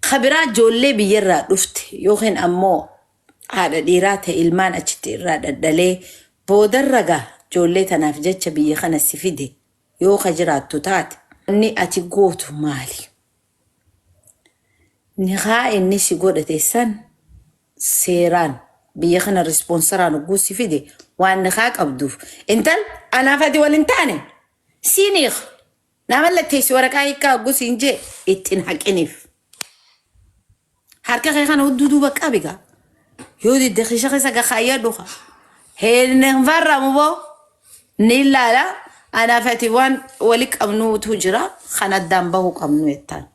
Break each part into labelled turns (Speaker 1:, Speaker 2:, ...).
Speaker 1: خبرات جولي بيرا دفت يوخن أمو هذا ديرات إلمان أشتيرا دلي بودر رجع جولي تنافجت بيخنا السفيدة يو خجرات توتات إني أتيقوت مالي نخا إني سيقودة تيسان سيران بيخنا رسبونسران وقو سفيدة وان نخاك أبدوف انتل أنا فادي والانتاني سينيخ نعمل لك تيسي ورقايكا قو سينجي اتنحك انف هاركا خيخان ودودو بكا بيكا يودي الدخيشة خيسا خايا دوخا هي نغفر مبو نيلا لا أنا فاتي وان ولك أمنو تهجرا خانا دامبهوك أمنو يتان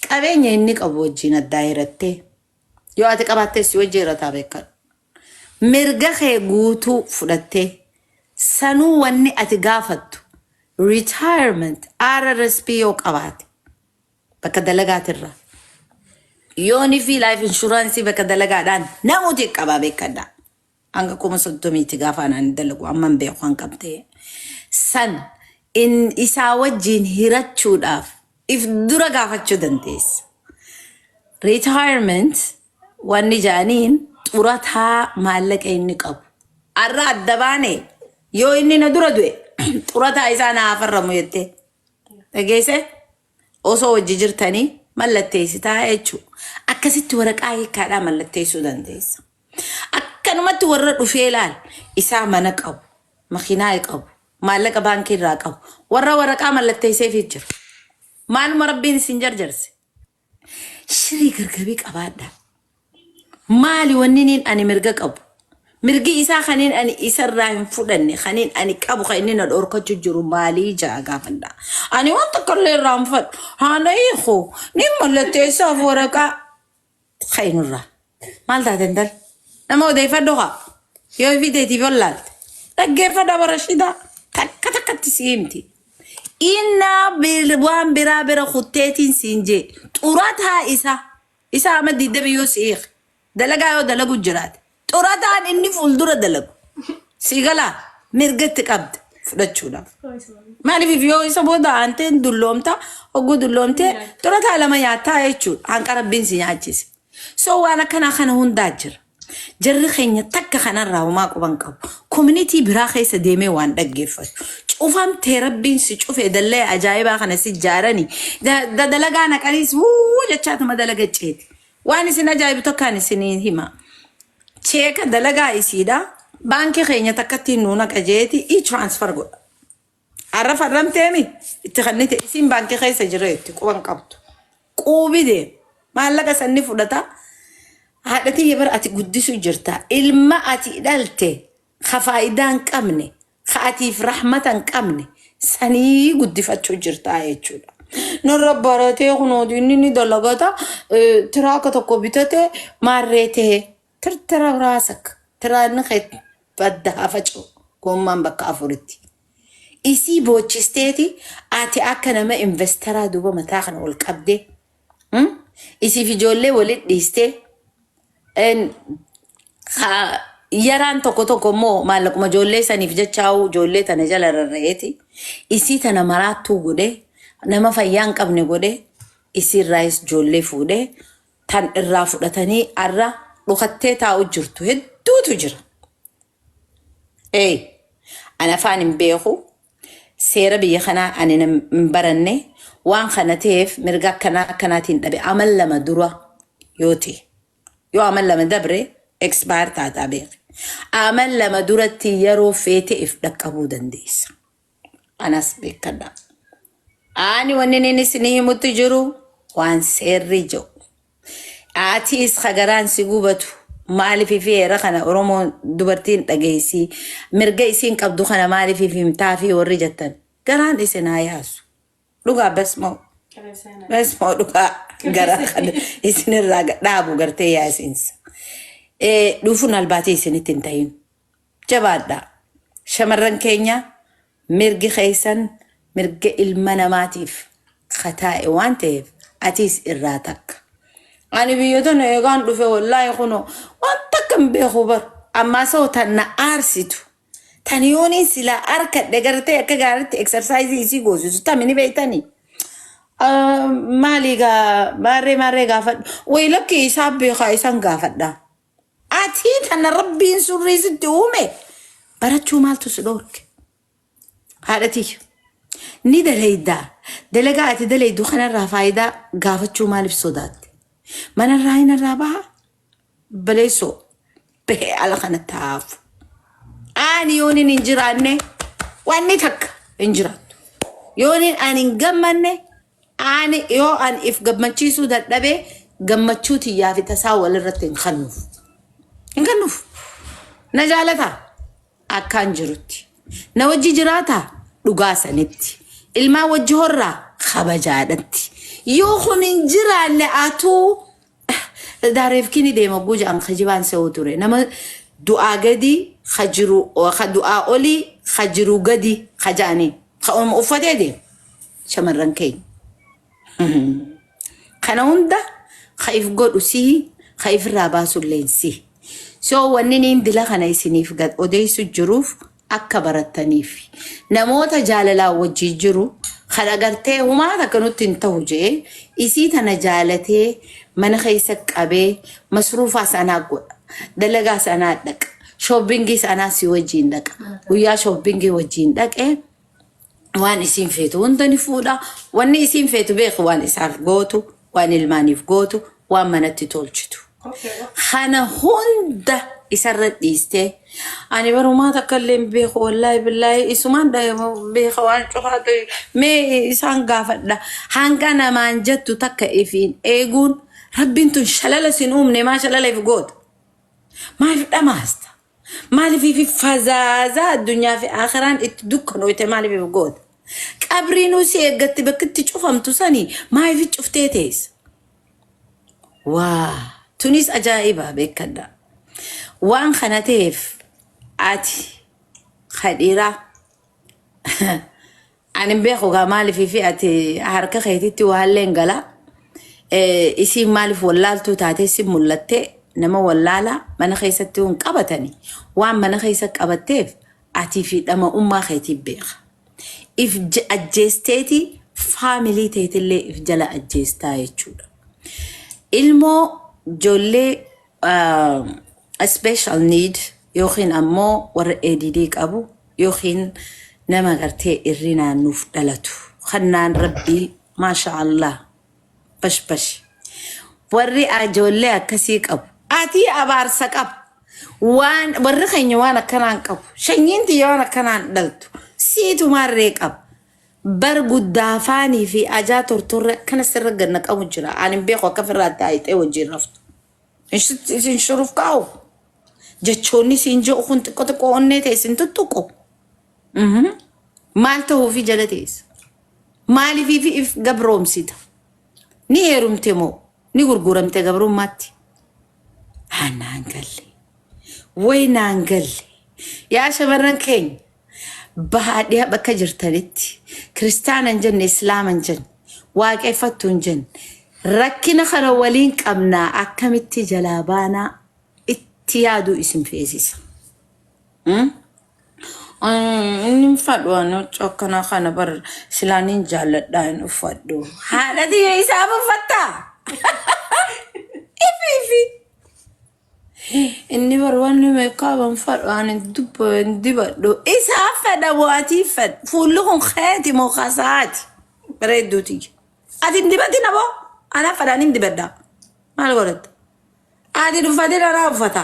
Speaker 1: قابين يهنك أبو جينا الدائرتي يو أتك أباتي سيو جيرا تابيكا مرغا خي قوتو فلتي سنو واني أتقافتو retirement RRSP يوك أباتي بكا دلقات الرا يوني في لايف انشورانسي بكا دلقات نموتي كبابي كدا anga kuma soddomi tigafana ndalagu amman be xwan kamte san in isa wajin hirachuudaf if dura gafachu dantes retirement wani janin turata malaka inni qab arra addabane yo inni na dura duwe turata isa na afarramu yette tageese oso wajjirtani mallateesita echu akkasitti waraqaa kaadha mallateesu dantes كانوا ورد وفيلال إسامة نقب مخيناي قب مالك بانكي راقب ورا كامل التيسي فيجر مال مربين سنجر جرسي شريك ركبيك أبادا مالي ونينين أني مرقا قب مرقي إسا خانين أني إسا راهم فودني خانين أني كابو خانين الأوركا ججرو مالي جا قافندا أني وانتا كالي رامفت هانا إيخو نيم التيسي فوركا خين الرا مال دا تندل نمو دي فدوها يو فيديتي فولال تجي فدا برشيدا تك تسيمتي إنا بالوان برابر خطيتين سينجي توراتها إسا مدي دبيو سيخ دلقا يو دلقو جرات توراتها إني فولدورة دلقو سيغلا مرقتك عبد فدتشونا مالي في فيو إسا بودا أنتين دلومتا وقو دلومتي توراتها لما ياتا يتشون عن قربين سيناجيس سو وانا كان خانا هون داجر جرّي خيني تك خنا راوماك وبنكب كوميونيتي براخي سديمي وان دقيفة شوفهم تربين شوف يدلّي عجائب خنا سجارني ده دلقانا كريس وجتشات ما دلقت شيء واني سنا جايب تكاني سنين هما شيء كدلقا يسيدا بانكي خيني تكتي نونك أجيتي إي ترانسفر قول عرف الرم تامي تخنيتي اسم بانكي خي سجريت وبنكبت قوبي دي ما لقى سني فلتا هذا تيجي برأتي قدسو جرتا إلما أتي دالتي خفايدان كامني خاتي في رحمة كامني سني قد فتشو جرتا يجولا نرب باراتي خنودي نيني دلغاتا تراكا تقوبيتاتي ماريتي ترى راسك ترى نخيط بدها فتشو كومان بكا أفورتي إسي بوچستيتي آتي أكنا ما إنفسترا دوبا متاخن والكبدي إسي في جولي ولد ديستي ان يران توكو مو مالك ما جولي سنيف جتشاو جولي تنجل الرئيتي إسي تنمرات توغودي نما فيان قبني غودي إسي الرئيس جولي فودي تن الرافودتاني أرى لغتي تاو جرتو هدو تجر اي أنا فاني بيخو سيرا بيخنا أنا مبرني وان خناتيف مرقا كناتين تبي عمل لما دروا يوتي يو عمل لما دبري اكسباير تعتبر عمل لما دورتي يرو فيتي افدك ابو دنديس انا سبيك كدا اني ونني سنيه متجرو وان سيري جو اتي اس خغران سيغوبتو مالي في رخنا اورومو دوبرتين دغيسي مرغيسين قبدو خنا مالي في متافي ورجتن غران دي سناياسو لوغا بس مو لوغا غرا خد اسن الراغ دابو غرتي ياسينس دوفون الباتي سنتين جبادا شمرن كينيا مرغي خيسن مرغي المناماتيف خطاء وانتيف اتيس الراتك أنا بيوتنا يقان دوفي والله يخونو وانتكم بخبر أما صوتنا أرسيتو تانيوني سلا أركت دقرتي أكاقارتي اكسرسايزي يسي غوزيسو تاميني بيتاني maaliga marree gaafadhu way lakki isaa beekaa isaan gaafadha ati tana rabbiin surriisitti uume barachuu maaltu si dhorke haadhati ni dalaydaa dalagaa ati dalaydu kanarraa faayidaa gaafachuu maaliif sodaatte manarraa hinarraa baha baleessoo bahee ala kana taafu ani yoonin hin jiraanne wanni takka hin jiraattu yoonin ani hin gammanne ani yoo an if gammachiisuu dadhabee gammachuu tiyyaa fi tasaa walirratti hin kannuuf na jaalata akkaan jirutti na wajji jiraata dhugaa sanitti ilmaa wajji horraa kabajaadhatti yoo kun hin jiraanne atuu daareef kini deema guja an khajibaan se'uu ture nama du'aa gadi khajiru du'aa olii khajiru gadi khajaani uffatee deema shamarran keenya kana hunda khaif godhu si khaif irraa baasulleen si so wanni niin dila kana isiniif gad odeysu jiruuf akka barattaniif namoota jaalalaa wajji jiru kana gartee humaa takka nutti hin ta'u jee isii tana jaalatee mana keessa qabee masruufaa sanaa godha dalagaa sanaa dhaqa shoppingii sanaa si wajjiin dhaqa guyyaa shoppingii wajjiin dhaqee waan isiin feetu hunda ni fuudha wanni isiin feetu beeku waan isaaf gootu waan ilmaaniif gootu waan manatti tolchitu kana hunda isarra dhiistee ani barumaa takka illee beeku wallaahi billaahi isumaan beeka waan cufaatu mee isaan gaafadha hanga namaan jettu takka ifiin eeguun rabbiin tun shalala sin uumne maa shalala if goota maaliif dhamaasta maaliif ifi fazaaza addunyaa fi akhiraan itti dukkanoyte maaliif if goota qabriinuu si eeggatti bakkitti cufamtu sanii maaliif cuftee teessa waa tunis ajaa'ibaa beekadha waan kana ta'eef ati khadhiiraa ani beeku gaa maaliif ifi ati harka keetitti waalleen gala isi maaliif wallaaltuu taatee si mullattee nama wallaala mana keessatti hun qabatani waan mana keessa qabatteef ati fi dhama ummaa keetiif beeka if ajjeesteeti faamilii teetillee if jala ajjeestaa jechuudha ilmoo jollee special need yookiin ammoo warra ADD qabu yookiin nama gartee irrinaan nuuf dhalatu kannaan rabbii maasha Allah bash warri ajoollee akkasii qabu ati abaarsa qabu waan warri keenya waan akkanaan qabu shanyiinti waan akkanaan dhaltu siitu marree qabu bar guddaafaanii fi ajaa tortorre kana sirra ganna qabu jira ani beeku akka firraa taayitee wajjin raftu isin shuruuf kaa'u jechoonni siin jiru kun xiqqoo onnee ta'e sin tuttuqu maal ta'uu fi jala teessa maaliif if gabroomsita ni heerumte moo ni gurguramte gabrummaatti naan galle way naan galle yaa shamarran keenya bahaadhiyaa bakka jirtanitti kiristaanan jenne islaaman jenne waaqeffattuun jenne rakkina kana waliin qabnaa akkamitti jalaa baanaa itti yaaduu isin feesisa inni fadhu ano chokkana kana bar silaanin jaalladhaa hin uffadhu haadhati isaa uffattaa ifi inni barwanni meekaaban fadhu ani dubbo dibadhu isaa fedha bu'aatii fedha fuulli kun keeti moo kasaati bareedduuti ati dibatti naboo ana fedhaan hin dibaddaa maal godhatta ati dhuffatee dhanaa uffata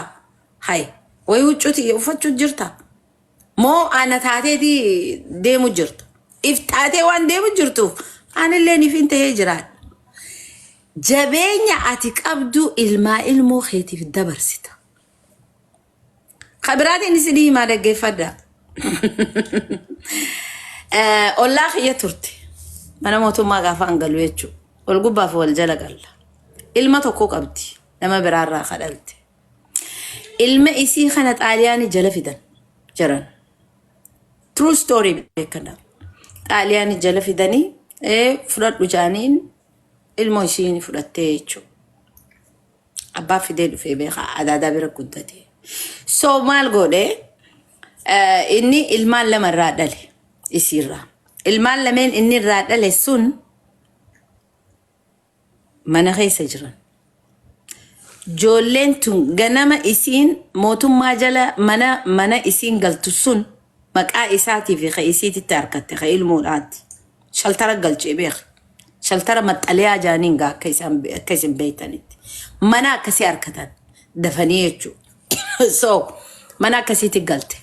Speaker 1: hay way huccuuti uffachuu jirta moo ana taateeti deemu jirta if taatee waan deemu jirtuuf anillee nifin ta'ee jiraadha jabeenya ati qabdu ilmaa ilmoo keetiif dabarsita khabiraatiin isinii himaa dhaggeeffadha ollaa kiyya turte mana mootummaa gaafa hangalu jechuu wal gubbaaf wal jala galla ilma tokko qabdi nama biraarraa kadhalte ilma isii kana xaaliyaanii jala fidan jiran true story beekana xaaliyaanii jala fidanii fudhadhu jaaniin ilmoo isiin fudhattee jechuu abbaa fidee dhufee beeka adaadaa bira guddate so maal godhe inni ilmaan lama irraa dhale isiirraa ilmaan lameen inni irraa dhale sun mana keessa jiran. Joolleen tun ganama isiin mootummaa jala mana isiin galtu sun maqaa isaatii fi isiititti harkatte ilmuudhaatti. Shaltara galchee beeka. Shaltara maxxaliyaa jaaniin gaa akka isin beektanitti. Mana akkasii harkatan dafanii jechuudha. So mana akkasiitti galte.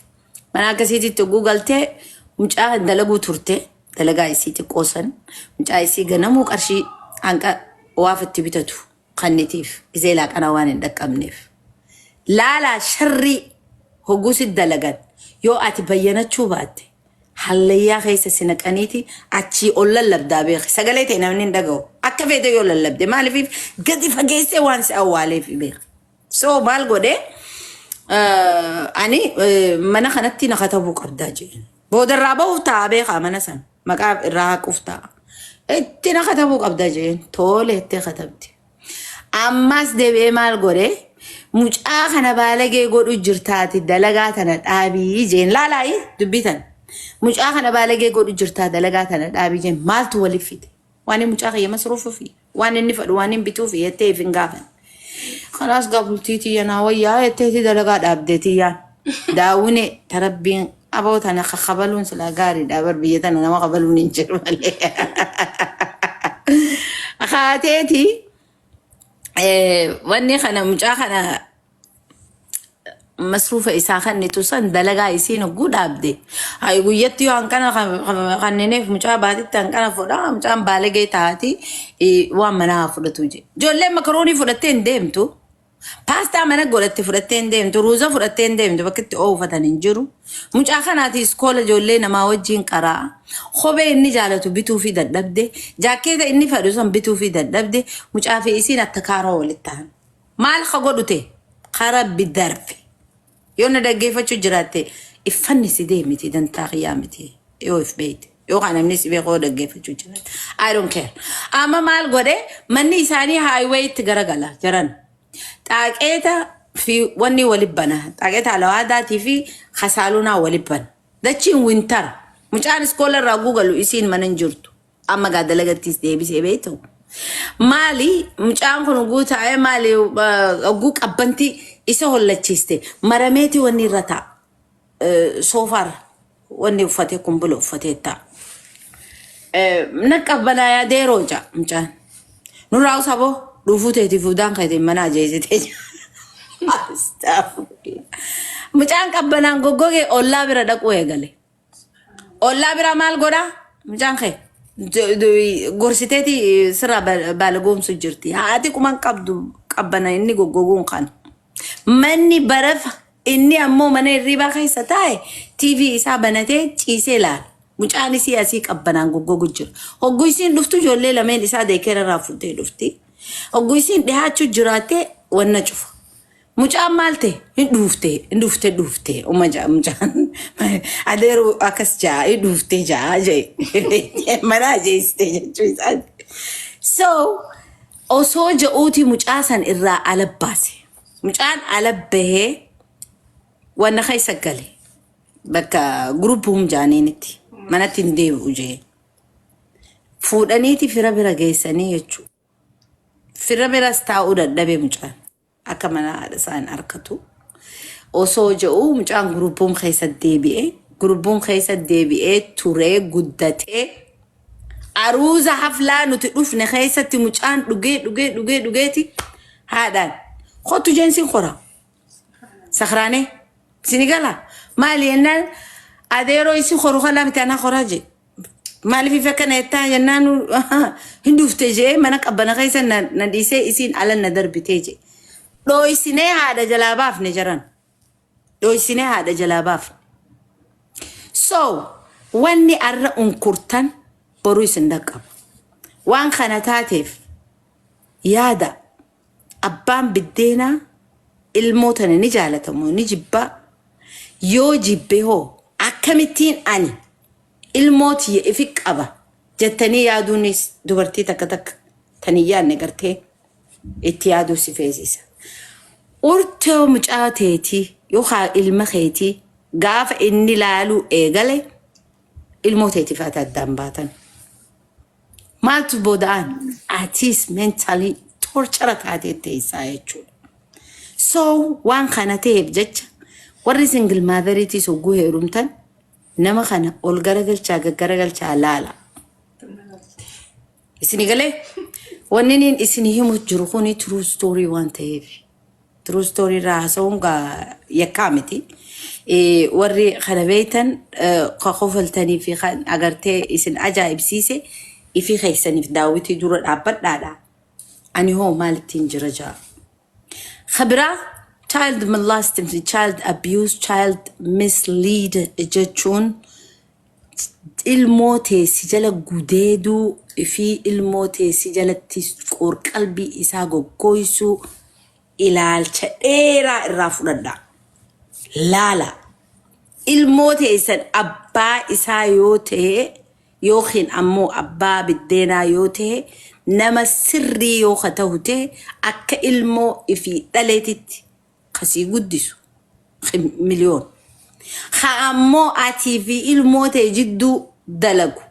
Speaker 1: Mana akkasiitti oguu galtee mucaa dalaguu turte. Dalagaa isiitti qoosan. Mucaa isii ganamuu qarshii hanqa waafitti bitatu. Qannitiif isee laaqana waan hin dhaqqabneef. Laalaa sharrii hogguusi dalagan yoo ati bayyanachuu baatte hallayyaa keessa sinaqaniiti achii ol lallabdaa beeki. Sagalee ta'e namni hin dhaga'u. Akka feete yoo lallabde maaliif gadi fageessee waan si awwaaleef beeki. So maal godhee ani mana kanatti na katabuu qabdaa jeen. Boodarraa bahuuf ta'a beekaa mana san. Maqaa irraa haquuf ta'a. Itti na katabuu qabdaa jeen. Tole itti katabdi. Ammas deebi'ee maal godhe mucaa kana baalagee godhu jirtaati dalagaa tana dhaabii jeen laalaayi dubbitan mucaa kana baalagee godhu jirtaa dalagaa tana dhaabii jeen maaltu waliif fide waan mucaa kiyya masruufuu fi waan inni fadhu waan inni bituu fi yettee ifin gaafan kanaas gaabultiitii yanaa wayyaa yetteeti dalagaa dhaabdeetii yaan daawune tarabbiin aboo tana qabaluun sila gaariidha bar biyya tana nama qabaluun hin jiru malee akaateetii wanni kana mucaa kana masruufa isaa kannitu san dalagaa isiin hogguu dhaabde. Hayi guyyatti yoo hankana kannineef mucaa baatitti hankana fudha mucaan baalagee taati waan manaa fudhatu je. Ijoolleen makaroonii fudhattee hin deemtu. Paastaa mana godhatte fudhattee hin deemtu. Ruuza fudhattee hin deemtu bakka itti oofatan hin jiru. Mucaa kanaati iskoola ijoollee namaa wajjin qaraa. Kophee inni jaalatu bituu fi dadhabde. Jaakkeeta inni fadhu san bituu fi dadhabde. Mucaa fi isiin attakaaroo walitti ta'an. Maal ka godhute? Qarabbi darbe. Yoo na dhaggeeffachuu jiraatte iffanni si deemiti dantaa qiyyaa miti yoo if beeyte. Yoo kan namni si beekoo dhaggeeffachuu jiraatte. I don't care. Amma maal godhe manni isaanii highway itti garagala jiran. Xaaqeeta fi wanni walibbana. Xaaqeeta alawaadaatii fi khasaalunaa walibbana. Dachiin wintara. Mucaan iskoola irraa guugalu isiin mana hin jirtu. Amma gaadalagattis deebisee beektu. Maali mucaan kun guutaa'ee maali oguu qabbanti isa hollachiiste. Marameeti wanni irra ta'a. Soofar wanni uffatee kumbula uffatee ta'a. Naqqabbanaa yaadee rooja mucaan. Nurraa usaboo. Dhufuuteeti fuudhaan kayte mana ajeesitee mucaan qabbanaan goggogee ollaa bira dhaquu eegale. Ollaa bira maal godhaa? Mucaan kee gorsiteeti sirraa baalagoomsu jirti. Haati kuman qabdu qabbana inni goggoguun kan. Manni barafa inni ammoo mana hirribaa keessa taa'e TV isaa banatee ciisee laala. Mucaan isii asii qabbanaan goggogu jira. Hogguu isiin dhuftu ijoollee lameen isaa deekeera irraa fuutee dhufti. Hogguu isiin dhiyaachuu jiraatte wanna cufa. Mucaan maalte hin dhuftee uma jaa mucaan adeeru akkas jaa hin dhuftee jaa jee mana ajeessitee jechuu isaati. So osoo ja'uuti mucaa san irraa ala baase. Mucaan ala bahee wanna keessa gale bakka gurupuum jaaniinitti manatti hin deebi'u jee. Fuudhaniiti fira bira geessanii jechuudha. Fira biras taa'uu dadhabee mucaan akka mana haadha isaan harkatu. Osoo ja'uu mucaan gurupuum keessa deebi'ee gurupuum keessa deebi'ee turee guddatee aruuza haflaa nuti dhufne keessatti mucaan dhugeeti haadhaan kottu jeensiin qora. Sakhraanee sinigala maali yennaan adeeroo isi qoru kalaa miti anaa qoraa jee. Maaliif fakka na ettaa jennaan hin dhuftee jee mana qabbana keessa na dhiisee isiin ala na darbitee jee. Dhooysinee haadha jalaa baafne jiran. Dhooysinee haadha jalaa baafne. So wanni arra unkurtan boruu isin dhaqqaba. Waan kana taateef yaada abbaan biddeenaa ilmootana ni jaalatamu ni jibbaa. Yoo jibbe hoo akkamittiin ani ilmooti ifi qaba jettanii yaaduunis dubartii takka tanii yaadne gartee itti yaaduu si feesisa. Urtoo mucaa teetii yookaan ilma keetii gaafa inni laaluu eegale ilmoo teetiif ati addaan baatan. maaltu booda'an atiis mentally torture taatee teessaa jechuudha. So waan kana ta'eef jecha warri single motheriitis hogguu heerumtan nama kana ol garagalchaa laala. Isini galee wanni niin isini himu jiru kuni true story waan ta'eef. True story raasawun yakkaa miti. warri kana beeytan qofaltanii fi agartee isin ajaa'ibsiise ifi keessaniif daawwitii dura dhaabbadhaadha. Ani hoo maalittiin jira jaa. Khabira child molesting, child abuse, child mislead jechuun ilmoo teessi jala gudeeduu fi ilmoo teessi jalatti qalbii isaa goggoysuu ilaalcha dheeraa irraa fudhadha. Laala ilmoo teessan abbaa isaa yoo ta'e yookiin ammoo abbaa biddeenaa yoo ta'e nama sirrii yoo ta'u ta'e akka ilmoo ifi dhaleetitti kasii guddisu miliyoon. Ammoo atii fi ilmoo ta'e jidduu dalagu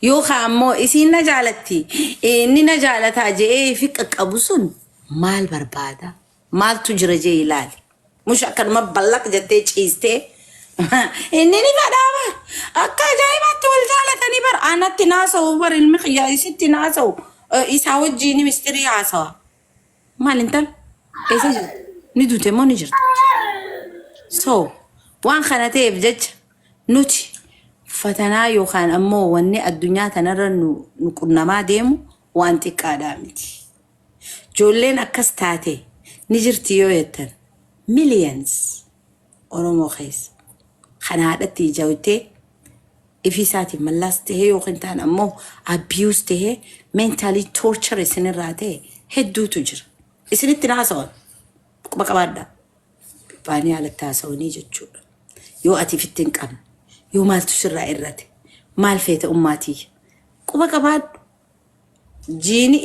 Speaker 1: yookaan ammoo isiin na jaalatti inni na jaalataa jedhee fi qaqqabu sun maal barbaada? Maaltu jira jee ilaali. Mush akkanuma ballaq jettee ciistee inni ni fadhaama akka ajaa'ibaatti wal jaalatanii bar anatti naasa'u bar ilmi xiyyaa isitti naasa'u isaa wajjiin mistirii haasawa. Maal intal? Eessa jirti? Ni duute moo ni jirti? So waan kana ta'eef jecha nuti fatanaa yookaan ammoo wanni addunyaa tanarra nu qunnamaa deemu waan xiqqaadhaa miti. Ijoolleen akkas taate ni jirti yoo jettan millions Oromoo keessa kana haadhatti ijaawwatee ifisaatiin mallaas ta'ee yookiin ta'an ammoo abuse ta'ee mentally torture isinirraa ta'e hedduutu jira. Isinitti naasawan quba qabaadha. Baanii haalatti haasawanii jechuudha. Yoo ati fittiin qabne yoo maaltu sirraa irrate maal feete ummaatii quba qabaadhu. Jiini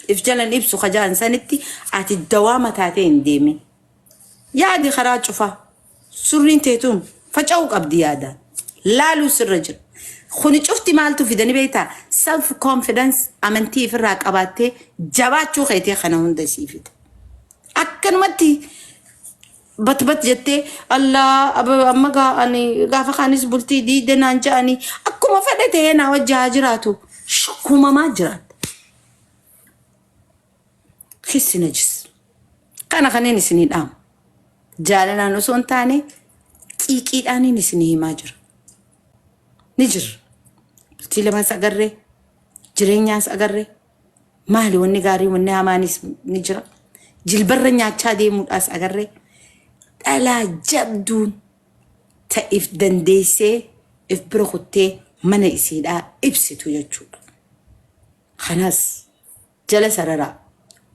Speaker 1: if jalan ibsu khajaan sanitti ati dawaa mataatee hin deemin. Yaadi karaa cufaa surriin teetuun faca'uu qabdi yaadaan laaluu sirra jira. Kuni cufti maaltu fidanii beektaa self confidence amantii ifirraa qabaattee jabaachuu keetee kana hunda siifita. Akkanumatti bat jettee Allah amma ani gaafa kaanis bultii diidanaan ja'anii akkuma fedhe ta'ee naa wajjaa jiraatu shakkumamaa jiraata. Kissi najis. Kana kaneen isinii dhaamu. Jaalalaan osoo hin taane xiiqiidhaaniin isinii himaa jira. Ni jira. Bultii lamaas agarree jireenyaas agarree maali wanni gaarii wanni hamaanis ni jira. Jilbarra nyaachaa deemuudhaas agarree dhalaa jabduun ta'if dandeessee if bira kuttee mana isiidhaa ibsitu jechuudha. Kanaas jala sararaa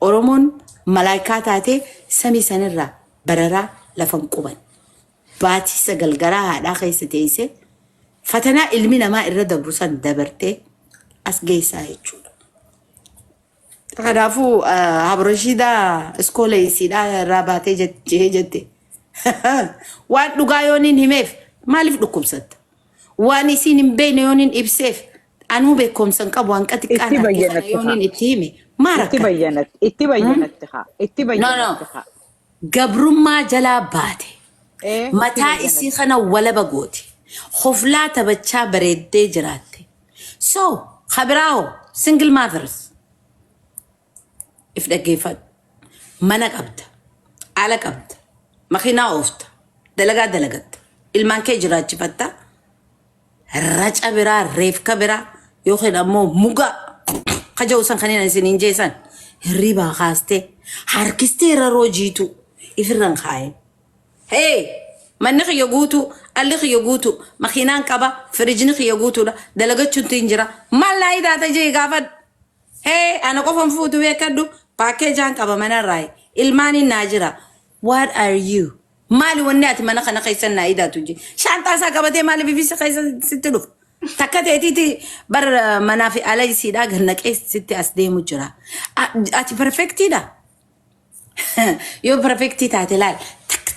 Speaker 1: Oromoon malaayikaa taatee samii sanirraa bararaa lafan quban. Baatii sagalgaraa haadhaa keessa teessee fatanaa ilmi namaa irra dabrusan dabartee as geessaa jechuudha. Kanaafuu Habrashiidaa iskoola isiidhaa irraa baatee jette. Waan dhugaa yooniin himeef maaliif dhukkubsatta? Waan isiin hin beekne yooniin ibseef anuu beekumsan qabu waan xiqqaan yooniin itti hime. No. Gabrummaa jalaa baate. Mataa isii kana walaba gooti. Khoflaa tabachaa bareeddee jiraatte. So, khabiraawo single mothers. If dhaggeeffadhu. Mana qabda. Ala qabda. Makiinaa oofta. Dalagaa dalagatta. Ilmaan kee jiraachifatta. Raca biraa, reefka biraa yookiin ammoo mugaa. Kajausan kanina isinin jeesan hirriba kaaste harkiste raroo jiitu ifirran kaaye. Hey, manni khiyya guutu, alli khiyya guutu, makiinaan qaba, firijini khiyya guutuudha, dalagachuun tinjira. Maal idaata jee gaafadhu. Hey, ana qofan fuutu beekadhu paakeejaan qaba manarraa ilmaaniin naa jira. What are you? Maali wanni ati mana kana keessan naa idaatu jee. Shaantaasaa qabatee maali bifisa keessa sitti dhufu? Takkateetiti bar manaafi ala isiidhaa gannaqee sitti as deemu jira. Ati perfectiidha. Yoo perfectii taate laal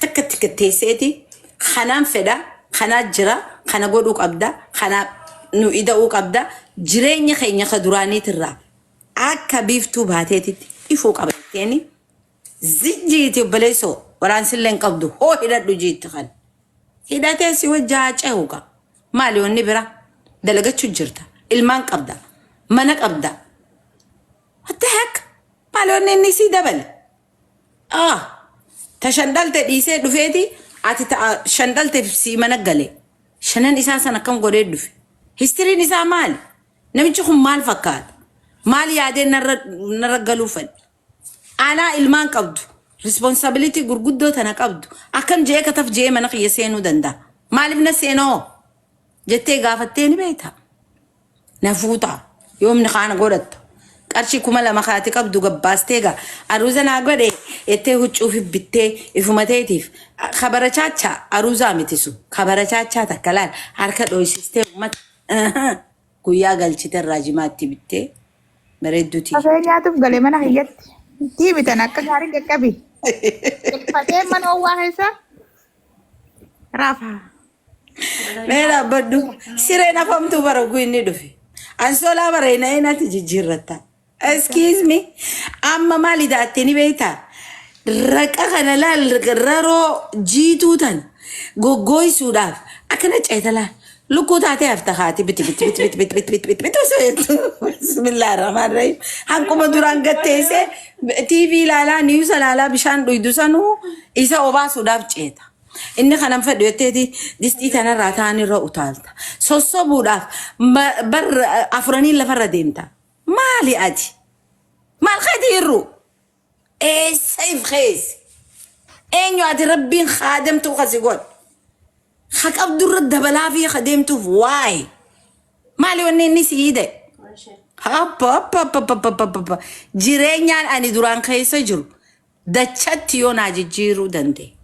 Speaker 1: takka teesseeti kanaan fedha kanaa jira kana godhuu qabda kana nu ida'uu qabda jireenya keenya ka duraaniitirraa akka biiftuu baateetitti ifuu qabatteeni zijjiiti obboleessoo waraansillee hin qabdu hoo hidhadhu jiitti kan hidhatee si wajjaa cehuuqa maali wanni bira dalagachuu jirta ilmaan qabda mana qabda what the heck maali wanni inni sii dabale ta shandalte dhiisee dhufeeti ati ta shandalte si mana gale shanan isaa sana kam godhee dhufe histiriin isaa maali namichi kun maal fakkaata maal yaadee narra galuu fedhe anaa ilmaan qabdu responsibility gurguddoo tana qabdu akkam jee kataf jee mana kiyya seenuu danda'a maaliif na seenoo jettee gaafattee ni beekta na fuuta yoomni kaana godhatta qarshii 2,000 kaati qabdu gabbaasteega aruuza naa godhe ettee huccuuf bittee ifumateetiif kabara chaachaa aruuzaa mitisu kabara chaachaa takka laal harka dhoysistee uummata guyyaa galchite irraa jimaatti bittee bareedduuti.
Speaker 2: Afeenyaatuuf galee mana hiyyatti diimitan akka gaarii qaqqabi. Fatee mana owwaa keessa rafaa.
Speaker 1: Meera baddu sireen afamtuu baragu inni dhufe. Ansoolaa bareena eenatti jijjiirratta. Excuse me. Amma maali daattee ni beektaa? Raqa kana laal raroo jiituu tan goggooysuudhaaf akkana ceeta laal. Lukkuu taatee hafta haati biti bismillahir rahmanir rahim hankuma duraan gatteesse TV ilaalaa niwus ilaalaa bishaan dhuydu sanuu isa obaasuudhaaf ceeta inni kanan fedhu jetteeti distii tanarraa ta'an irra utaalta sossobuudhaaf bar afuranii lafarra deemta maali ati maal khadiirru eessayif keesi eenyu ati rabbiin khaadamtu kasi godh خك عبد الرد بلا في خدمته في واي مالي وني نسيده هاب جيرينيان اني دوران خيسه جرو دچت يو ناجي جيرو دندي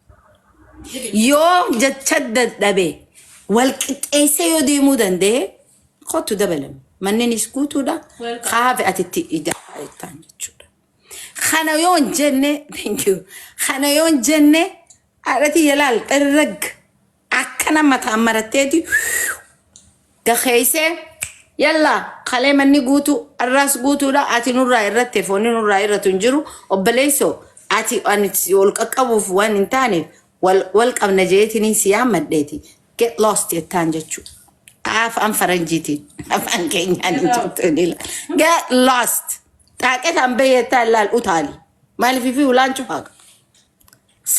Speaker 1: يو جچت دبي والقيسه يو ديمو دندي خطو دبلم مني نسكوتو دا خاف اتتي ايدا تانجو خنا يون جنة ثانك يو خنا يون جنة عرتي يلال الرق أكنا ما تأمرتيتي كخيسة يلا خلي مني قوتو الراس قوتو لا أتي نور راي التليفون نور راي رتنجرو وبليسو أتي أنتي والكأبو فوان إنتاني والكأب نجيتني سيام مديتي get lost يتانجتشو عارف أم فرنجيتي أم كينيان إنتو get lost تاكت أم بيتا لا الأوتالي ما في ولان شو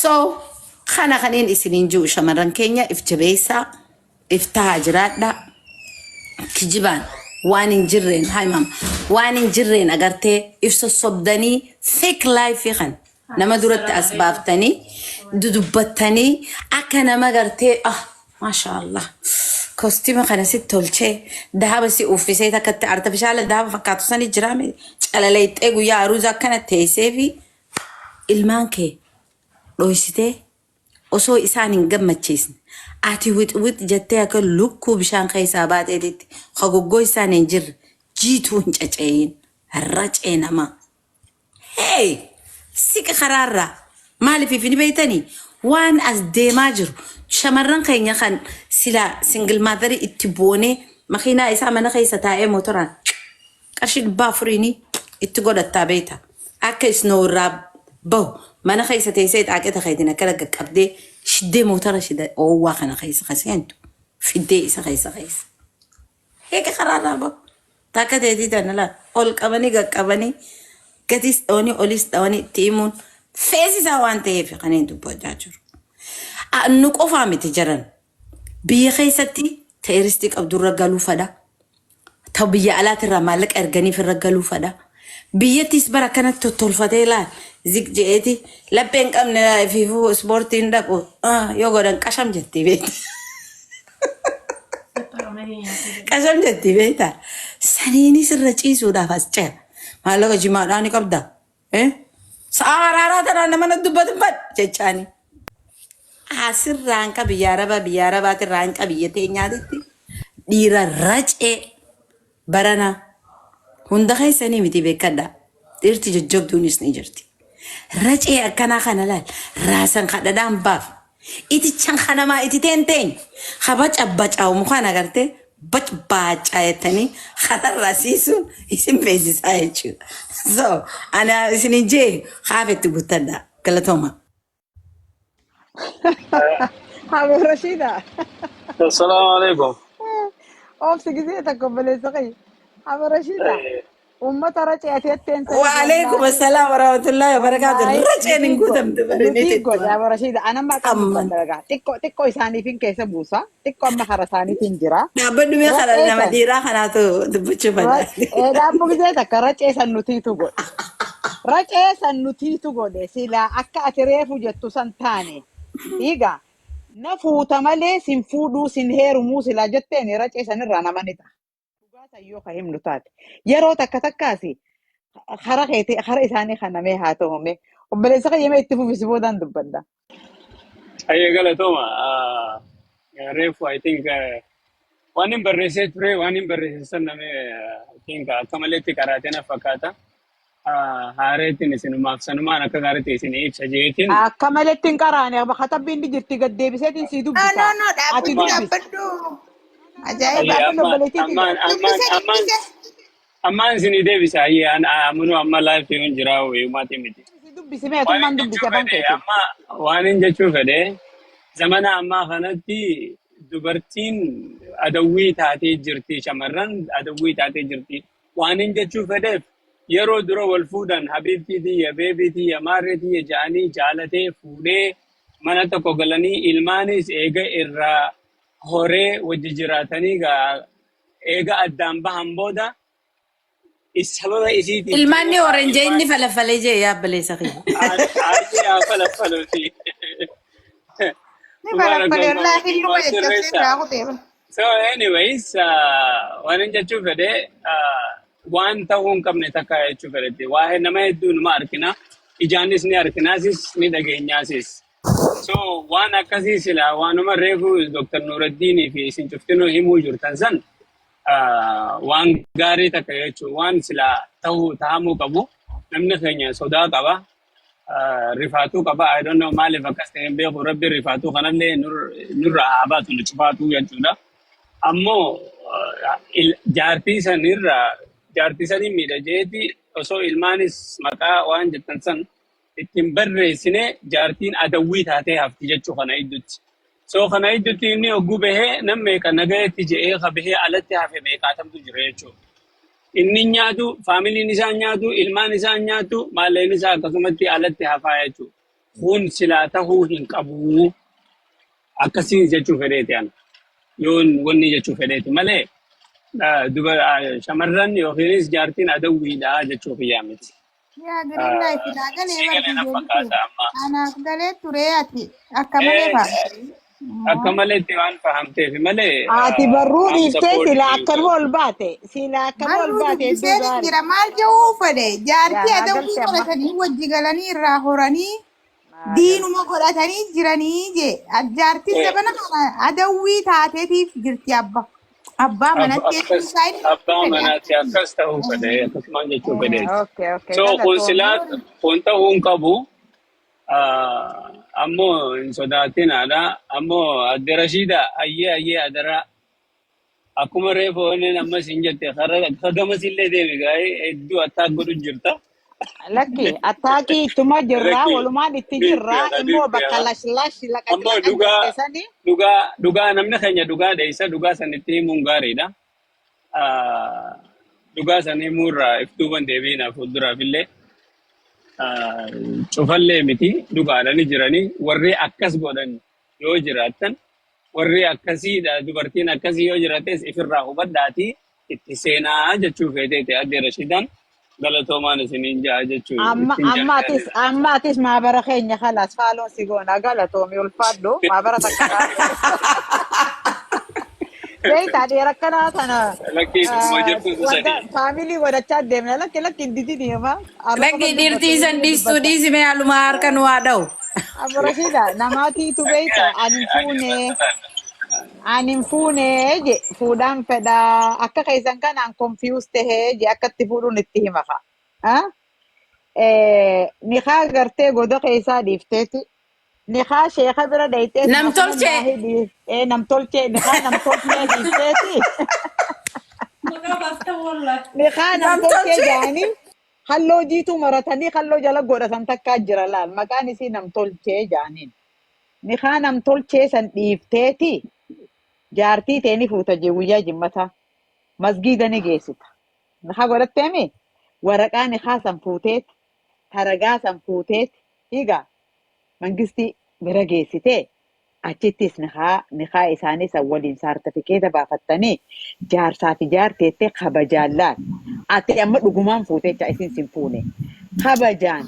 Speaker 1: so خانا خانين إسنين جو شمران كينيا إفجبيسا إفتاجرات دا كجبان وانين جرين هاي مام وانين جرين أغرتي إفسو صبداني fake life يخان نما دورت أسباب تاني دودوبات تاني أكا نما غرتي ما شاء الله كوستيما خانا ست تولشي دهابا سي أوفيسي تاكت أرتفشال دهابا فكاتو ساني جرامي على ليت إيغو يا أروزا كانت تيسيفي المانكي رويسيتي osoo isaan hin gammachiisne ati wit jettee akka lukkuu bishaan keessaa baateetitti hagoggoo isaan hin jirre jiituu hin caca'in racee namaa hey siqa karaarraa maaliif hin beeytanii waan as deemaa jiru shamarran keenya kan sila single mother itti boonee makiinaa isaa mana keessa taa'ee motoraan qarshii 4,000 itti godhattaa beeyta akka isnoorraa bahu mana خيسة تيسيت عقدها خيدنا كلا قبدي شدي موتر شدي أو واخنا خيسة خيسة في الدي خيسة هيك قرار رابو تاكا تيدي تانا لا أول كباني كتيس أوني أوليس أوني تيمون فيسي سوان تيفي خانين دو بوجاجر نوك أفامي تجرن بي خيستي تيرستيك عبد الرجالو فدا تبي علات الرمالك أرجاني في الرجالو فدا بيتيس برا كانت تطلفتي لا زيك جيتي لبين كم في فو سبورتين داكو يوغورن كشام جتي بيت كشام جتي بيتا سنيني سرچي سودا فاسچ مالو جماعاني كبدا سارارا ترى نمن دبت بد چچاني حاصل رانكا بياربا ترانكا بيتي نيادتي ديرا رچ برنا هندا خيساني متي بكدا تيرتي جوب دونيس نيجرتي رجع أكنا خنالال راسن خدام باف إتي تشان خنا ما إتي تين خباج أباج أو مخانا قرتي baacayetanii kanarraa siisuun isin beeksisaa jechuudha. So ana isinin jee haafetti guuttadha galatooma.
Speaker 2: Abu Rashida.
Speaker 3: السلام عليكم.
Speaker 2: Oomsi gizeeta obboleessa kee. Abu Rashida. Uummata racee atteen
Speaker 1: Waalaikum assalam warahmatullahi wabarakatuh. Raceen hin guutamte
Speaker 2: nuti godhe
Speaker 1: bareedee.
Speaker 2: Abu Rashida. Anamma kan
Speaker 1: Amman.
Speaker 2: dalagaa. Xiqqoo isaaniifin keessa buusa. Xiqqoo amma hara isaaniitiin jira.
Speaker 1: Dhaabbanni mee kana nama
Speaker 2: Racee
Speaker 1: dhiiraa kanaatu dubbachuu fada.
Speaker 2: Dhaabbu gizeeta akka racee san nutiitu godhe. Racee san nutiitu godhe sila akka ati reefu jettu san taane. Dhiiga. Na fuuta malee sin fuudhuu sin heerumuu sila jetteen racee sanirraa namanita. Dhugaasa yoo ka himnu taate. Yeroo takka takkaasi hara isaanii kanamee haa ta'ume. Obboleessa qayyamee itti fufisi boodaan dubbadda.
Speaker 3: حيا قال توما ريفو I think وانين بريسيت بري وانين بريسيت سنة I think كمالتي كراتنا فكاتا هاريتين سينما سينما أنا كغارتي سيني شجيتين
Speaker 2: Akka maletti hin qaraane katabbiin ni jirti gad deebiseetiin sii
Speaker 1: No,
Speaker 2: dubbisa.
Speaker 1: no, no,
Speaker 2: Ati
Speaker 1: dhaabbanni
Speaker 2: dubbisi.
Speaker 1: dhaabbadhu.
Speaker 3: هيا
Speaker 1: Ajaa'iba.
Speaker 2: Dhaabbanni
Speaker 3: أمان
Speaker 2: obboleettiitiin
Speaker 3: أمان
Speaker 2: jira.
Speaker 3: أمان أمان أمان سيني ديفيس هيا أنا أمنو أما لايف يون جراو يوماتي ميتي
Speaker 2: Sii dubbisi mee
Speaker 3: وانين
Speaker 2: atummaan dubbise
Speaker 3: جتشو
Speaker 2: afaan
Speaker 3: فدي
Speaker 2: keetiin.
Speaker 3: أما وانين جتشو فدي زمان أما خانتي dubartiin adawwii taatee jirti shamarran adawwii taatee jirti waan hin jechuu fedheef yeroo dura wal fuudhan habiibtii tiyya beebii tiyya maarree tiyya ja'anii jaalatee fuudhee mana tokko galanii ilmaanis eega irraa horee wajji jiraatanii eega addaan bahan booda sababa isiitiif
Speaker 1: Ilmaanni oranjee inni falafalee jee yaabaleessa kiyya.
Speaker 3: aartii haa falaffaluuti.
Speaker 2: Ni falaffalee irraa hilluma jechuun irraa kuteera.
Speaker 3: So anyways, waan hin jechuu fedhe waan ta'uu hin qabne takka jechuu fedhetti. Waa'ee nama hedduu numa argina. Ijaanis ni arginaasis ni dhageenyaasis. So waan akkasii sila waanuma reefu Dr. Nuraddiinii fi isin cuftinuu himuu jirtan san waan gaarii takka jechuudha. Waan sila ta'amuu qabu. Namni keenya sodaa qaba. Rifaatuu qaba. I don't know maaliif akkas ta'e hin beeku. Rabbi rifaatuu kanallee nurraa haa baatu nu cufaatuu jechuudha. Ammoo jaartii sanii miidhajeeti osoo ilmaanis maqaa waan jettan san ittiin barreessine jaartiin adawwii taatee hafti jechuu kana iddutti. So kana iddutti inni hogguu bahee nam meeqa nagayetti je'ee ka bahee alatti hafe meeqaatamtu jira jechuudha. Inni nyaatu, faamiliin isaa nyaatu, ilmaan isaa nyaatu, maalleen isaa akkasumatti alatti hafaa jechuudha. Kun silaa tahuu hin qabu. Akkasii jechuu fedheeti ana. Yoon wanni jechuu fedheeti malee shamarran yookiinis jaartiin adawwiidha jechuu kiyyaa miti.
Speaker 2: Yaa gariin filaa galee
Speaker 3: Siigalee na fakkaata amma.
Speaker 2: anaaf galee ture ati akka malee fa'a.
Speaker 3: Akka malee itti waan fahamteef malee.
Speaker 2: Ati barruu dhiiftee sila akkanuma ol baate. Sila akkanuma ol
Speaker 4: Barruu
Speaker 2: baate hedduu
Speaker 4: dubbisee
Speaker 2: gaarii.
Speaker 4: jira maal jedhuu fedhe jaartii
Speaker 2: Yaa
Speaker 4: adawwii
Speaker 2: galtee amma.
Speaker 4: godhatanii wajji galanii irraa horanii diinuma godhatanii jiranii je jaartiin dabana kana adawwii taateetiif jirti abbaa manatti
Speaker 3: Abbaa manaatti akkas ta'uu fedhe akkasumaan jechuu fedheeti.
Speaker 2: Okay, okay.
Speaker 3: So kun silaa
Speaker 2: Galatoomuu.
Speaker 3: kun ta'uu hin qabu. Ammoo hin sodaatinaadha. Ammoo adde Rashiida hayyee adara akkuma reefu onneen ammas hin jette ka gamas illee deemi gaa'ee hedduu attaa godhu jirta.
Speaker 2: Lakki attaakii ittuma jirra
Speaker 3: Lakki,
Speaker 2: walumaan itti jirra
Speaker 3: beekti,
Speaker 2: immoo
Speaker 3: beekti,
Speaker 2: bakka
Speaker 3: haa.
Speaker 2: lash
Speaker 3: Ammoo dhugaa namni keenya dhugaa dheessa dhugaa sanitti himuun gaariidha. Dhugaa san himuurraa iftuuban deebiina fuulduraaf illee cufallee miti dhugaadhani jiranii warri akkas godhan yoo jiraattan warri akkasiidha dubartiin akkasii yoo jiraates ifirraa hubadhaatii itti seenaa jechuu feeteeti adde Rashiidaan galatoomaan isiniin ja'a jechuu
Speaker 2: ammaatis maabara keenya kalas faaloon si goona galatoomi ulfaadhu maabara takka beektaa dheera akkanaa kana
Speaker 3: lakkii dhumma jirtu sadii.
Speaker 2: faamilii godhachaa deemna lakki didi deema
Speaker 1: Lakki dhiirtii san dhiistuu dhiisime haaluma harka nu haa dha'u.
Speaker 2: Aborosida namaatiitu beekta anin fuune je fuudhaan fedha akka keessan kanaan confused tahee je akka itti fuudhuun itti hima fa'a. Niqaa gartee goda keessaa dhiifteeti Nikaa sheeka bira dhayxee
Speaker 1: Nam
Speaker 2: suma
Speaker 1: tolchee.
Speaker 2: kunullaahi dhii namtolchee nikaa namtolchee dhiifteeti nikaa
Speaker 1: Nam
Speaker 2: namtolchee
Speaker 1: tolchee.
Speaker 2: jaanii halloo jiituu maratanii halloo jala godhatan takkaa jira laal maqaan isii namtolchee jaaniin nikaa namtolchee san dhiifteeti jaartii teeni fuuta jee guyyaa jimmataa masgiida ni geessita nikaa godhatteemi waraqaa nikaa san fuuteeti haragaa san fuuteeti hiigaa mangisti bira geessitee achittis nikaa isaanii san waliin saartifikeeta baafattanii jaarsaa fi jaarteettee kabajaallaan ati amma dhugumaan fuutecha isin sin fuune kabajaan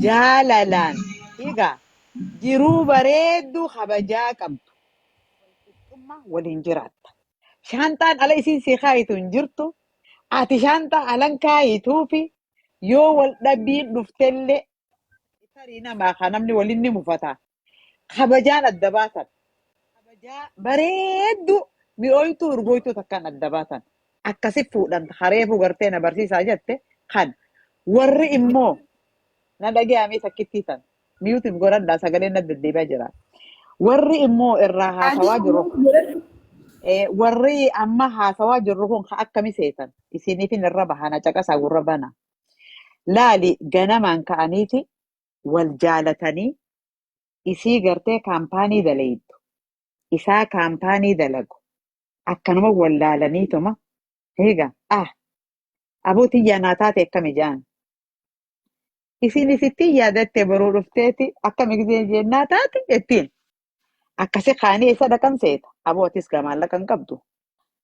Speaker 2: jaalalaan hiigaa jiruu bareedduu kabajaa qabdu walqixxummaa waliin jiraatta shaantaan ala isin si kaayitu hin jirtu ati shaantaa alan kaayituufi yoo wal dhabbiin dhuftellee tarii namaa kan namni waliin ni mufata kabajaan adda baasan kabajaa bareeddu mi'ooytuu urgooytuu takkaan adda baasan akkasi fuudhan hareefu gartee na barsiisaa jette kan warri immoo na dhaga'amee sakkittiisan miyuutiin godhadhaa sagaleen na deddeebi'aa jira warri immoo irraa haasawaa jiru warri amma haasawaa jirru kun akkami seetan isiniifin irra bahana caqasaa gurra bana laali ganamaan ka'aniiti wal jaalatanii isii gartee kaampaanii dalaytu isaa kaampaanii dalagu akkanuma wal laalaniituma eega abuutiin yaanaa taate akkami jaan isin isitti yaadatte baruu dhufteeti akkami gisee jennaa taate jettiin akkasi kaanii isa dhaqan seeta abootis gamaan laqan qabdu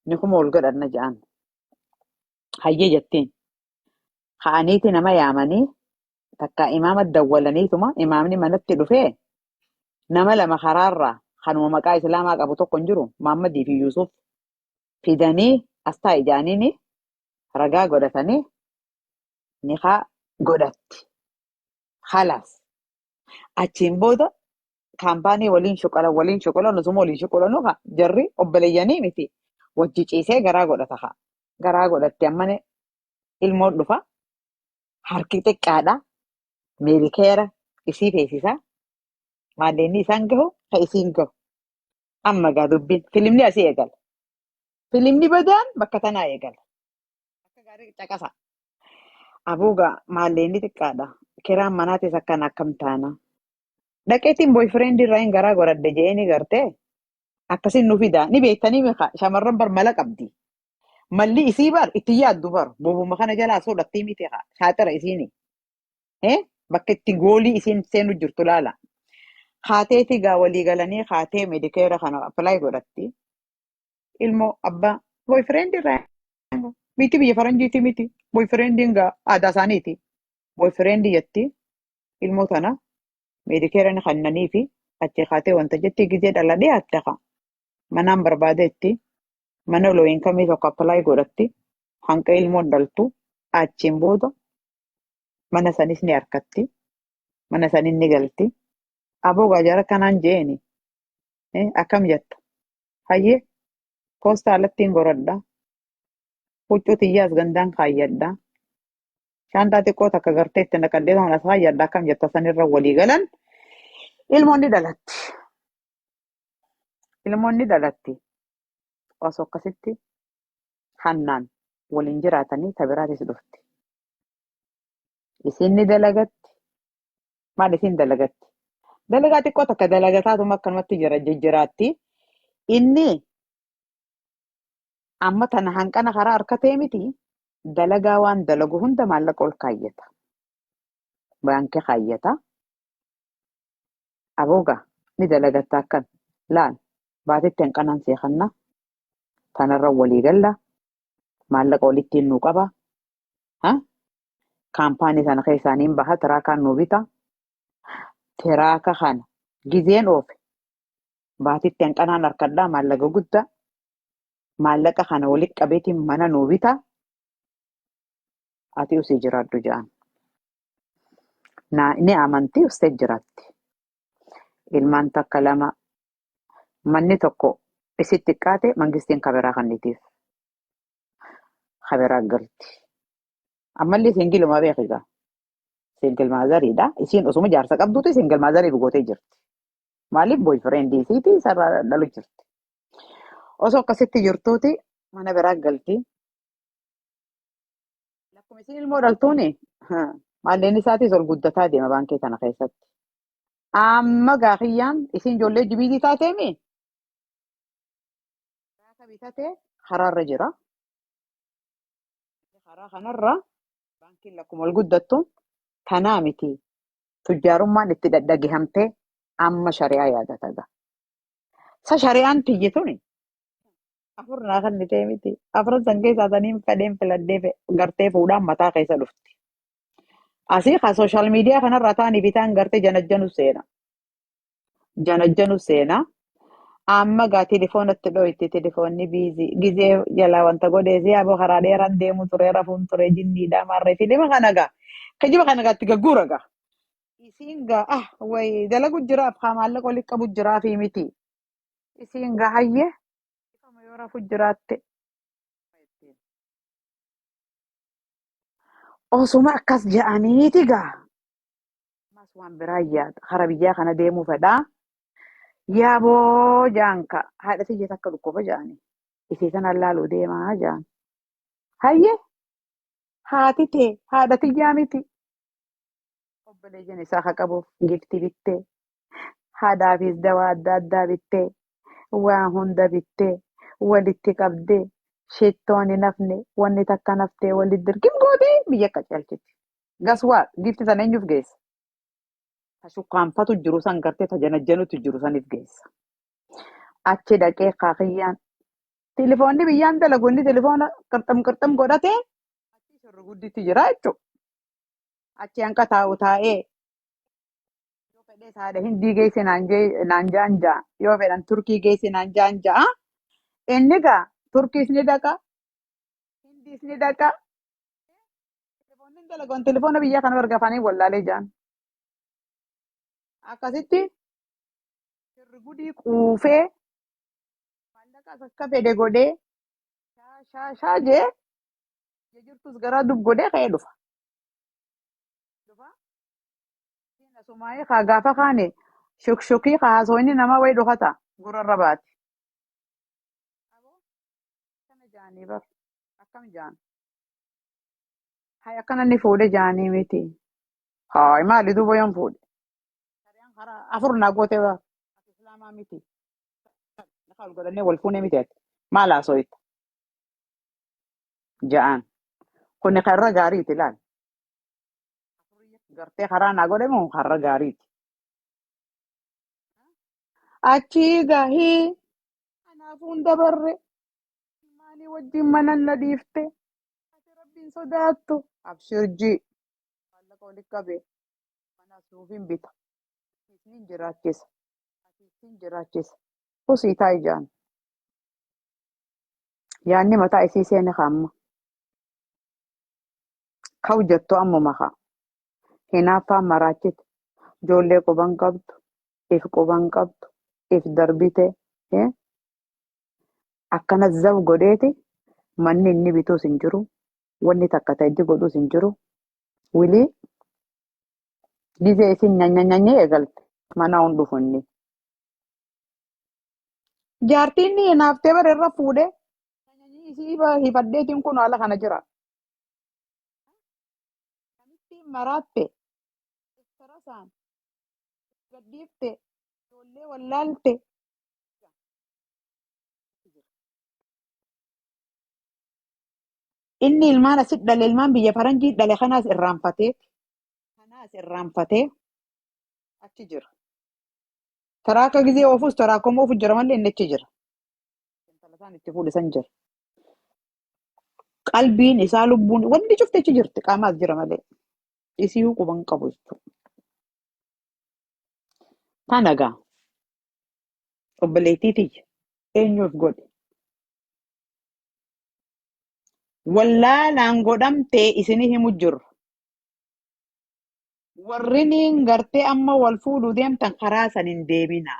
Speaker 2: ni kuma ol godhanna ja'an hayyee jettiin kaaniiti nama yaamanii takka imaama dawwalaniituma imaamni manatti dhufee nama lama karaarraa kanuma maqaa islaamaa qabu tokko hin jiru Muhammadii fi Yuusuf fidanii astaa ijaaniini ragaa godhatanii nikaa godhatti halas achiin booda kaampaanii waliin shuqolan osuma waliin shuqolanu jarri obboleeyyanii miti wajji ciisee garaa godhata garaa godhatte ammane ilmoon dhufa harki xiqqaadha meelikeera isii feesisaa maalleenni isaan gahu ka isiin gahu amma gaa dubbiin filimni asii eegala filimni badaan bakka tanaa eegala akka gaarii caqasa abuugaa maalleenni xiqqaadha kiraan manaatis akkan akkam taana dhaqeetiin boyfriend irraa hin garaa godhadde jeeni gartee akkasin nu fidaa ni beektanii shamarran bar mala qabdi malli isii bar itti yaaddu bar bobuma kana jalaa soodhattii miti shaaxira isiini bakka itti goolii isiin seenu jirtu laala haateeti gaa walii galanii haatee medikeera kana appilaayi godhatti ilmoo abbaa boyfriend irraa miti biyya faranjiiti miti boyfriendiin gaa aadaa isaaniiti boyfriend jetti ilmoo tana medikeera ni kannanii fi achi haatee wanta jetti gizee dhala dhiyaatte manaan barbaadeetti mana looyin kamii tokko appilaayi godhatti hanqa ilmoon dhaltu achiin booda mana sanis ni harkatti mana sanis ni galti aboogaa jara kanaan jeeni akkam jetta hayyee poostaa alattiin goradha huccuu xiyyaas gandaan kaayyadha shaantaa xiqqoo takka garteetti naqadhee tonas kaayyadha akkam jetta sanirra walii galan ilmoonni dhalatti osoo akkasitti hannaan waliin jiraatanii tabiraatis dhufti isin ni dalagatti maal isin dalagatti dalagaa xiqqoo takka dalagataatuma akkanumatti jiraatti inni amma tana hanqana karaa harkatee miti dalagaa waan dalagu hunda maallaqa ol kaayyata baankii kaayyata aboogaa ni dalagatta akkan laal baatitti hanqanaan seeqanna tanarra walii galla maallaqa olittiin nuu qaba kaampaanii sana keessaaniin baha tiraakaan nuu bita tiraaka kana gizeen oofe baatitti hanqanaan harkadhaa maallaqa guddaa maallaqa kana walitti qabeetiin mana nuu bita ati usii jiraaddu ja'an ni amantii ustee jiraatti ilmaan takka lama manni tokko isitti xiqqaate mangistiin kaberaa kannitiif kaberaa galti ammallee singiluma beekigaa Single maazariidha. Isiin osuma jaarsa qabduuti single maazarii gootee jirti. Maaliif boyfriendii isiiti sarara dhalu jirti. Osoo akkasitti jirtuuti mana biraa galti. Lakkuma isiin ilmoo dhaltuuni maalleen isaatis ol guddataa deema baankii kana keessatti. Amma gaafiyyaan isiin ijoollee jibiitii taateemi. Gaafa bitatee karaarra jira. Karaa kanarra baankiin lakkuma ol guddattu tanaa miti. Tujjaarummaan itti daddagihamtee amma shari'aa yaadataga. Sa shari'aan tiyyi tuni afur naa kan ni ta'e miti. Afran san keessaa saniin fedheen filadhee gartee fuudhaan mataa keessa dhufti. Asii kan sooshaal miidiyaa kanarra taa'anii bitaan gartee janajjanu seena. Janajjanu seena. Amma gaa telefoonatti dho'itti telefoonni biizii gizee jalaa wanta godheesii aboo karaa dheeraan deemu ture rafuun ture jinniidhaa maarree filima kana gaa. Kajiba kana gaatti gagguura gaa. Isiin gaa wayi dalagu jiraaf haa maallaqa walitti qabu jiraafi miti. Isiin gaa hayyee ifama yoo rafu jiraatte. Osuma akkas je'aniiti gaa. Mas waan biraa yaada. Hara biyyaa kana deemuu fedhaa. Yaaboo jaanka haadha tiyya takka dhukkuba jaani. Isii sanaan laaluu deemaa jaan. Hayyee haati tee haadha tiyyaa miti. Obboleeyyan isaa haa qabuuf gifti bittee. Haadhaafis dawaa adda addaa bittee. Waan hunda bittee. Walitti qabdee. Shittoon hin hafne wanni takka naftee walitti dirqim gootee biyya akka caalchiti. Gaswaa gifti sana eenyuuf geessa? Shukkaanfatu jiru san gartee tajanajjanutu jiru saniif geessa. Achi dhaqee kaakiyyaan. Telefoonni biyyaan dalagu inni telefoona qirxam godhatee achi sirri gudditti jira jechuudha. Achi hanqa taa'u taa'ee yoo fedhee haadha hindii geesse naan jaan ja'a. Yoo fedhan turkii geesse naan jaan ja'a. Inni gaa turkiis ni dhaqa. Hindiis ni dhaqa. Telefoonni dalagoon telefoona biyyaa kana argafanii wallaalee jaan. Akkasitti sirri gudii quufee maallaqas akka fedhe godhee shaa jee jirtus garaa dub godhee ka'ee dhufa. Asumaayee kaa gaafa kaane shukshukii kaa haasawni nama wayi dhufata gurrarra baati. Akkana jaanii bar akkam jaan. Hay akkana inni fuudhe jaanii miti. Haay maali duuba yoon fuudhe. Afur naa gootee islaamaa miti. Lafa ol godhannee wal fuunee miti ati. Maal haasawita? Ja'aan. Kunni karra gaariiti laal. Gartee karaa naa godhamu karra gaariiti. Achii gahii kanaafuun dabarre maalii wajjin mana na dhiifte ati rabbiin sodaattu abshirjii maallaqa walitti qabee mana suufiin bita. Asiin jiraachisa. Asiin jiraachisa. Kusii taa'e jaan. Yaanni mataa isii seene hamma. Ka'u jettu ammuma kaa. Hinaaffaan maraachite. Ijoollee quban qabdu. If quban qabdu. If darbite. Akkana zab godheeti. Manni inni bituus hin jiru. Wanni takka ta'etti godhuus hin jiru. Wilii. Gizee isin nyanyanyanyee eegalte. Mana hun dhufu inni. Jaartiin ni naaftee bara irra fuudhee. Isii hifadheetiin kun haala kana jira. Kamitti maraatte. Sarasaan. Gaddiifte. Ijoollee wallaalte. Inni ilmaan asit dhale ilmaan biyya faranjii dhale kanaas irraanfatee. Achi jira. Taraa akka gizee oofus taraa akka oofuus jira malee inni achi jira. Intalasaan itti fuudhisan jira. Qalbiin isaa lubbuun wanni cufte achi jirti qaamaas jira malee. Isii quban qabu jechuudha. Tanagaa. Obboleettii tiyya. Eenyuuf godhe? Wallaalaan godhamtee isinii himu jiru. Warriniin gartee amma wal fuudhuu deemtan karaa san hin deemina.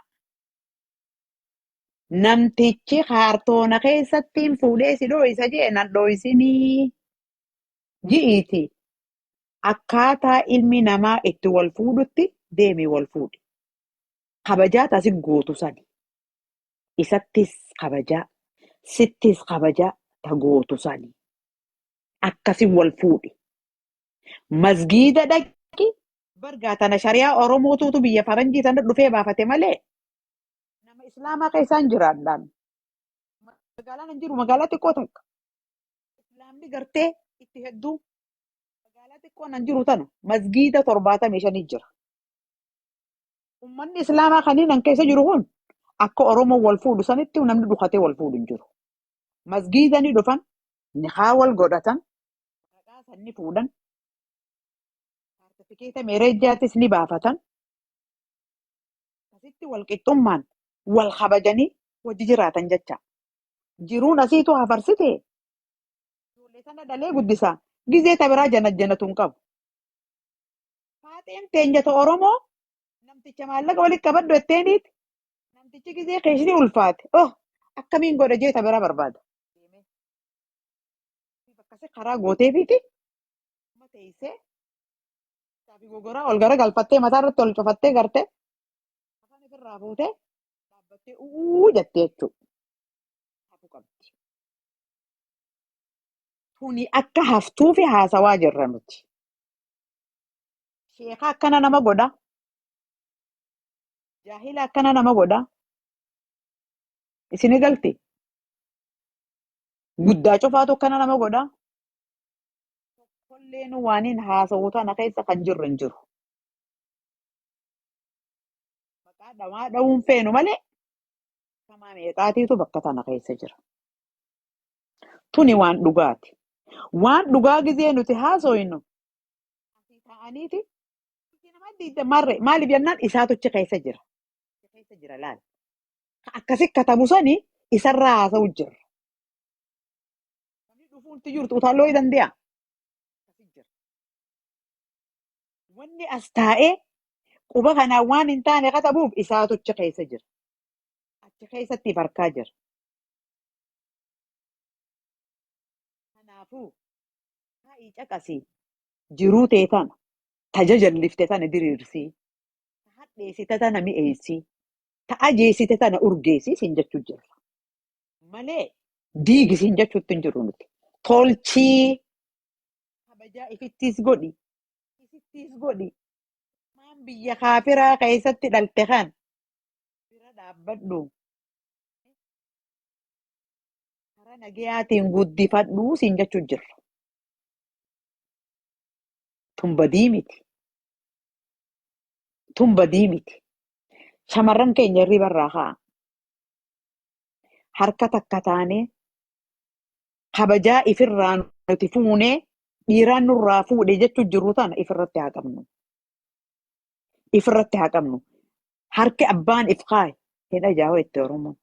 Speaker 2: Namtichi kaartoona keessattiin fuudhee si dhooyisa jee nan dhooysinii ji'iiti. akkaataa ilmi namaa itti wal fuudhutti deemi wal fuudhi. Kabajaa tasi gootu sani. Isattis kabajaa, sittis kabajaa ta gootu sani. Akkasi wal fuudhi. Masgiida dhaqi bargaa tana shari'aa Oromootuutu biyya faranjii tana dhufee baafate malee nama islaamaa keessaan jiraadhaan. Magaalaan hin jiru magaalaa xiqqoo takka. Islaamni gartee itti hedduu magaalaa xiqqoo nan jiru tana masgiida 75 jira. Uummanni islaamaa kanneen an keessa jiru kun akka Oromoo wal fuudhu sanitti namni dhukatee wal fuudhu hin jiru. Masgiida ni dhufan, niqaa wal godhatan, maqaa sanni fuudhan, saartifikeeta meereejjaatis ni baafatan. Asitti wal qixxummaan wal kabajanii wajji jiraatan jecha. Jiruun asiitu hafarsite. Ijoollee sana dhalee guddisaa. Gizee tabiraa janatu hin qabu. Faaxeen teenyata Oromoo namticha maallaqa walitti qabaddu etteeniiti. Namtichi gizee keessi ulfaate. Oh akkamiin godha jee tabiraa barbaada. Akkasii karaa gooteefiiti. Amma teessee saafi gogoraa ol gara galfattee mataa irratti ol cufattee gartee afaan ofirraa fuutee dhaabbattee jettee jechuudha. Kuni akka haftuu fi haasawaa jirra nuti. Sheekaa akkana nama godha. Jaahila akkana nama godha. Isini galti. Guddaa cufaatu akkana nama godha. Tokkolleen waaniin haasawuu tana keessa kan jirru hin jiru. Maqaa dhamaa dha'uun feenu malee kamaa meeqaatiitu bakka tana keessa jira. Tuni waan dhugaati. Waan dhugaa gizee nuti haasoynu asii ta'aniiti maaliif jennaan isaatuchi keessa jira. Keessa jira laal. Akkasi katabu sani isarraa haasa'u jirra. Namni dhufuutti jirtu utaaloo danda'a. Wanni as taa'ee quba kanaan waan hin taane katabuuf isaatuchi keessa jira. Achi keessatti harkaa jira. Kanaafuu taa'ii caqasii jiruu ta'e tana tajaajilte tana diriirsii hadheessite tana mi'eessii ta'a jeessite tana urgeessii siin jechuu jirra. Malee diigisiin jechuutti hin jiru nuti. Tolchii kabajaa ifittis godhi isittis godhi maan biyya kaafiraa keessatti dhalte kan bira dhaabbadhu. Karaa nagayaatiin guddifadhuu siin jechuu jirra. Tun badii miti. Tun badii miti. Shamarran keenya hirriba irraa ka'a. Harka takka taanee kabajaa ifirraa nuti fuunee dhiiraan nurraa fuudhe jechuu jirru tana ifirratti haa qabnu. Ifirratti haa qabnu. Harki abbaan if kaaye hedha jaawaa itti Oromoon.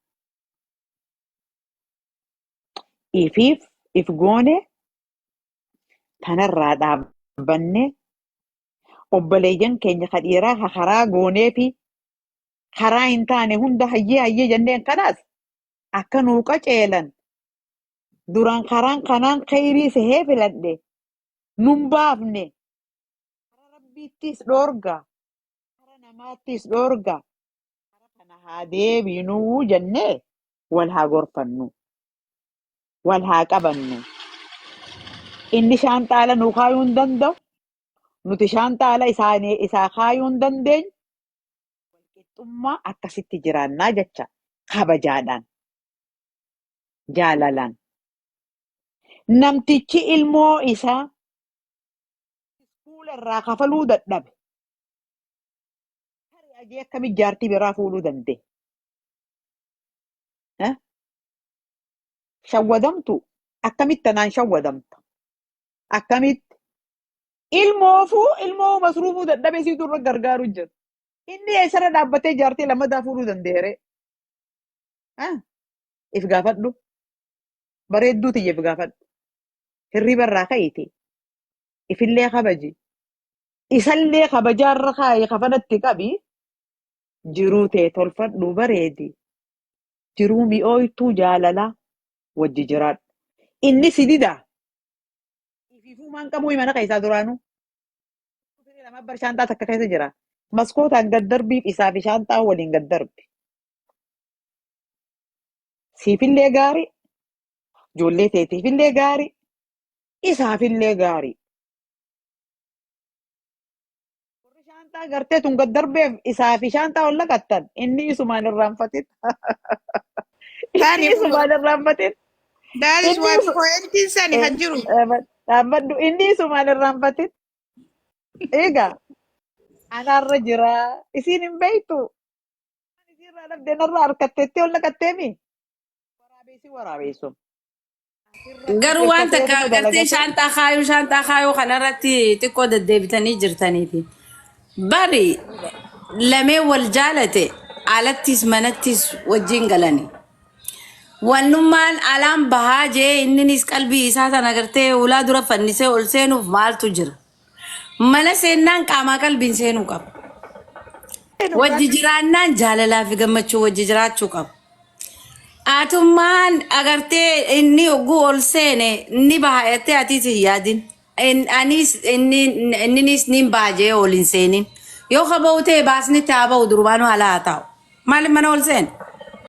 Speaker 2: Ifiif if goone tanarraa dhaabbanne obboleeyyan keenya kadhiiraa karaa goonee fi karaa hin taane hunda hayyee jenneen kanaas akka nuu qaceelan duraan karaan kanaan khayrii sehee filadhe nun baafne karaa rabbiittis dhoorga karaa namaattis dhoorga karaa kana haa deebinuu jennee wal haa gorfannu wal haa qabannu. Inni shaanxaala nuu kaayuu hin danda'u nuti shaanxaala isaa kaayuu hin dandeenyu. Walqixxummaa akkasitti jiraannaa jecha kabajaadhaan jaalalaan. Namtichi ilmoo isaa fuula irraa kafaluu dadhabe. Tarii ajee akkamitti jaartii biraa fuudhuu danda'e? Shawwadamtu akkamitti tanaan shawwadamta? Akkamitti ilmoo masruufuu dadhabe siitu irra gargaaru jira. Inni eessarra dhaabbatee jaartii lammataa fuudhuu danda'eere? If gaafadhu. Bareedduu tiyya if gaafadhu. Hirriba irraa ka'ite. Ifillee kabaji. Isallee kabajaarra kaayee kafanatti qabi. Jiruu ta'e tolfadhu bareedi. Jiruu mi'ooytuu jaalalaa wajji jiraadhu. Inni si didaa. Ififuu maan qabu mana keessaa duraanuu. Lama bar shantaa takka keessa jira. Maskootaan gad darbiif isaa fi shantaa waliin gad darbi. Siifillee gaarii, ijoollee teetiifillee gaarii, isaafillee gaarii. Warri shantaa gartee tun gad darbeef isaa fi shantaa ol laqattan inni isumaan irraanfatin.
Speaker 4: That
Speaker 2: Inni
Speaker 4: is
Speaker 2: isumaan irraanfatin.
Speaker 4: that is
Speaker 2: Inni
Speaker 4: what
Speaker 2: isu
Speaker 4: point sani kan jiru.
Speaker 2: dhaabbadhu inni isumaan irraanfatin. Egaa anaarra jira isiin hin beektu. Isiirraa dhabdee narraa harkatteetti ol naqatteemi. Waraabessi waraabeessu. Asirratti
Speaker 1: Garuu waan takka
Speaker 2: hirkatee nama
Speaker 1: agartee
Speaker 2: dalagate.
Speaker 1: shantaa kaayuu kanarratti xiqqoo deddeebitanii jirtaniiti. Bari lamee wal jaalate alattis manattis wajjin galani. Wannummaan alaan bahaa jee inninis qalbii isaa tan agartee ulaa dura fannisee ol seenuuf maaltu jira. Mana seennaan qaamaa qalbiin seenuu qaba. Wajji jiraannaan jaalalaa fi gammachuu wajji jiraachuu qaba. Atummaan agartee inni ogguu ol seene ni baay'attee atiis hin yaadin. Inninis ni baajee ol hin seenin. Yoo qaba'u ta'e baasni taa ba'u durbaanuu alaa haa taa'u. Maaliif mana ol seene?